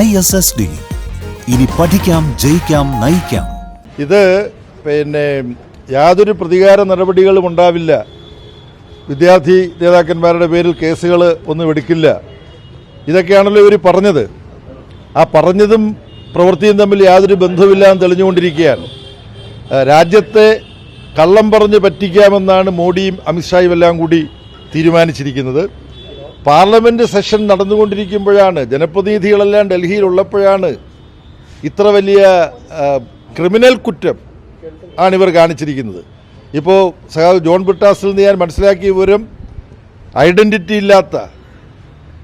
ISSD. ഇനി പഠിക്കാം, ജയിക്കാം, നയിക്കാം. ഇത് യാതൊരു പ്രതികാര നടപടികളും ഉണ്ടാവില്ല. വിദ്യാർത്ഥി നേതാക്കന്മാരുടെ പേരിൽ കേസുകൾ ഒന്നും എടുക്കില്ല. ഇതൊക്കെയാണല്ലോ ഇവർ പറഞ്ഞത്. ആ പറഞ്ഞതും പ്രവൃത്തിയും തമ്മിൽ യാതൊരു ബന്ധവുമില്ലാന്ന് തെളിഞ്ഞുകൊണ്ടിരിക്കുകയാണ്. രാജ്യത്തെ കള്ളം പറഞ്ഞ് പറ്റിക്കാമെന്നാണ് മോഡിയും അമിത്ഷായും എല്ലാം കൂടി തീരുമാനിച്ചിരിക്കുന്നത്. പാർലമെന്റ് സെഷൻ നടന്നുകൊണ്ടിരിക്കുമ്പോഴാണ്, ജനപ്രതിനിധികളെല്ലാം ഡൽഹിയിലുള്ളപ്പോഴാണ് ഇത്ര വലിയ ക്രിമിനൽ കുറ്റം ആണിവർ കാണിച്ചിരിക്കുന്നത്. ഇപ്പോൾ സഖാവ് ജോൺ ബ്രിട്ടാസിൽ നിന്ന് ഞാൻ മനസ്സിലാക്കിയ വിവരം, ഐഡന്റിറ്റി ഇല്ലാത്ത,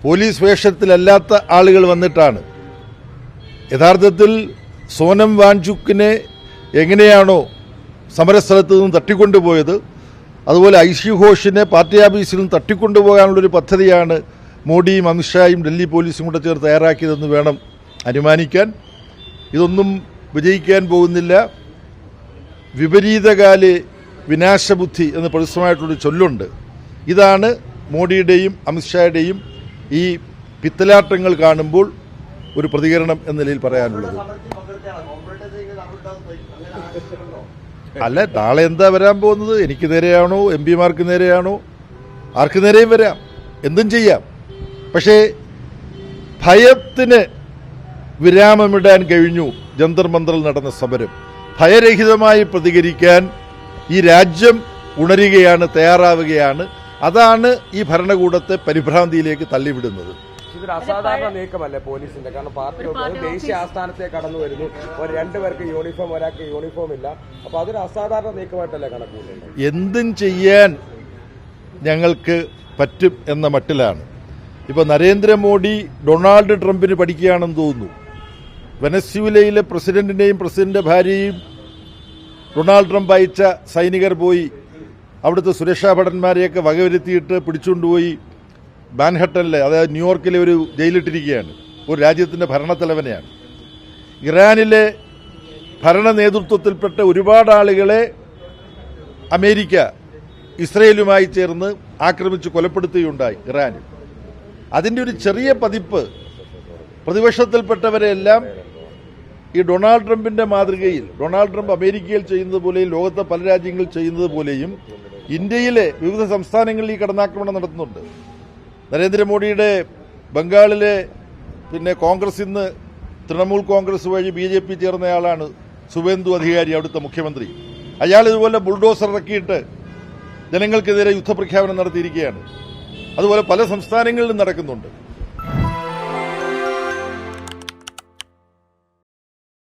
പോലീസ് വേഷത്തിലല്ലാത്ത ആളുകൾ വന്നിട്ടാണ് യഥാർത്ഥത്തിൽ സോനം വാങ്ചുക്കിനെ എങ്ങനെയാണോ സമരസ്ഥലത്ത് നിന്നും തട്ടിക്കൊണ്ടുപോയത്, അതുപോലെ ഐഷി ഘോഷിനെ പാർട്ടി ഓഫീസിൽ നിന്ന് തട്ടിക്കൊണ്ടുപോകാനുള്ളൊരു പദ്ധതിയാണ് മോഡിയും അമിത്ഷായും ഡൽഹി പോലീസും കൂടെ ചേർത്ത് തയ്യാറാക്കിയതെന്ന് വേണം അനുമാനിക്കാൻ. ഇതൊന്നും വിജയിക്കാൻ പോകുന്നില്ല. വിപരീതകാലെ വിനാശബുദ്ധി എന്ന് പ്രസിദ്ധമായിട്ടുള്ളൊരു ചൊല്ലുണ്ട്. ഇതാണ് മോഡിയുടെയും അമിത്ഷായുടെയും ഈ പിത്തലാട്ടങ്ങൾ കാണുമ്പോൾ ഒരു പ്രതികരണം എന്ന നിലയിൽ പറയാനുള്ളത്. അല്ല, നാളെ എന്താ വരാൻ പോകുന്നത്? എനിക്ക് നേരെയാണോ, എം പിമാർക്ക് നേരെയാണോ, ആർക്ക് നേരെയും വരാം, എന്തും ചെയ്യാം. പക്ഷേ ഭയത്തിന് വിരാമമിടാൻ കഴിഞ്ഞു. ജന്തർ മന്ദറിൽ നടന്ന സമരം ഭയരഹിതമായി പ്രതികരിക്കാൻ ഈ രാജ്യം ഉണരുകയാണ്, തയ്യാറാവുകയാണ്. അതാണ് ഈ ഭരണകൂടത്തെ പരിഭ്രാന്തിയിലേക്ക് തള്ളിവിടുന്നത്. ഇതൊരു അസാധാരണ നീക്കമല്ലേ പോലീസിന്റെ? കാരണം പാർട്ടി ദേശീയ ആസ്ഥാനത്തെ കടന്നു വരുന്നു, ഒരു രണ്ടുപേർക്ക് യൂണിഫോം, ഒരാൾക്ക് യൂണിഫോം ഇല്ല. അപ്പൊ അതൊരു അസാധാരണ നീക്കമായിട്ടല്ലേ കണക്കൂട്ടുന്നത്? എന്തും ചെയ്യാൻ ഞങ്ങൾക്ക് പറ്റും എന്ന മട്ടിലാണ്. ഇപ്പൊ നരേന്ദ്രമോദി ഡൊണാൾഡ് ട്രംപിന് പഠിക്കുകയാണെന്ന് തോന്നുന്നു. വെനസ്വേലയിലെ പ്രസിഡന്റിന്റെയും പ്രസിഡന്റിന്റെ ഭാര്യയും ഡൊണാൾഡ് ട്രംപ് അയച്ച സൈനികർ പോയി അവിടുത്തെ സുരക്ഷാ ഭടന്മാരെയൊക്കെ വകവരുത്തിയിട്ട് പിടിച്ചുകൊണ്ടുപോയി മാൻഹട്ടനിലെ, അതായത് ന്യൂയോർക്കിലെ ഒരു ജയിലിട്ടിരിക്കുകയാണ്. ഒരു രാജ്യത്തിന്റെ ഭരണത്തലവനെയാണ്. ഇറാനിലെ ഭരണ നേതൃത്വത്തിൽപ്പെട്ട ഒരുപാട് ആളുകളെ അമേരിക്ക ഇസ്രയേലുമായി ചേർന്ന് ആക്രമിച്ച് കൊലപ്പെടുത്തുകയുണ്ടായി ഇറാനിൽ. അതിന്റെ ഒരു ചെറിയ പതിപ്പ് പ്രതിപക്ഷത്തിൽപ്പെട്ടവരെല്ലാം ഈ ഡൊണാൾഡ് ട്രംപിന്റെ മാതൃകയിൽ, ഡൊണാൾഡ് ട്രംപ് അമേരിക്കയിൽ ചെയ്യുന്നത് പോലെയും ലോകത്തെ പല രാജ്യങ്ങളിൽ ചെയ്യുന്നത് പോലെയും ഇന്ത്യയിലെ വിവിധ സംസ്ഥാനങ്ങളിൽ ഈ കടന്നാക്രമണം നടത്തുന്നുണ്ട്. നരേന്ദ്രമോദിയുടെ ബംഗാളിലെ കോൺഗ്രസ് ഇന്ന് തൃണമൂൽ കോൺഗ്രസ് വഴി BJP ചേർന്നയാളാണ് സുവേന്ദു അധികാരി, അവിടുത്തെ മുഖ്യമന്ത്രി. അയാൾ ഇതുപോലെ ബുൾഡോസർ ഇറക്കിയിട്ട് ജനങ്ങൾക്കെതിരെ യുദ്ധപ്രഖ്യാപനം നടത്തിയിരിക്കുകയാണ്. അതുപോലെ പല സംസ്ഥാനങ്ങളിലും നടക്കുന്നുണ്ട്.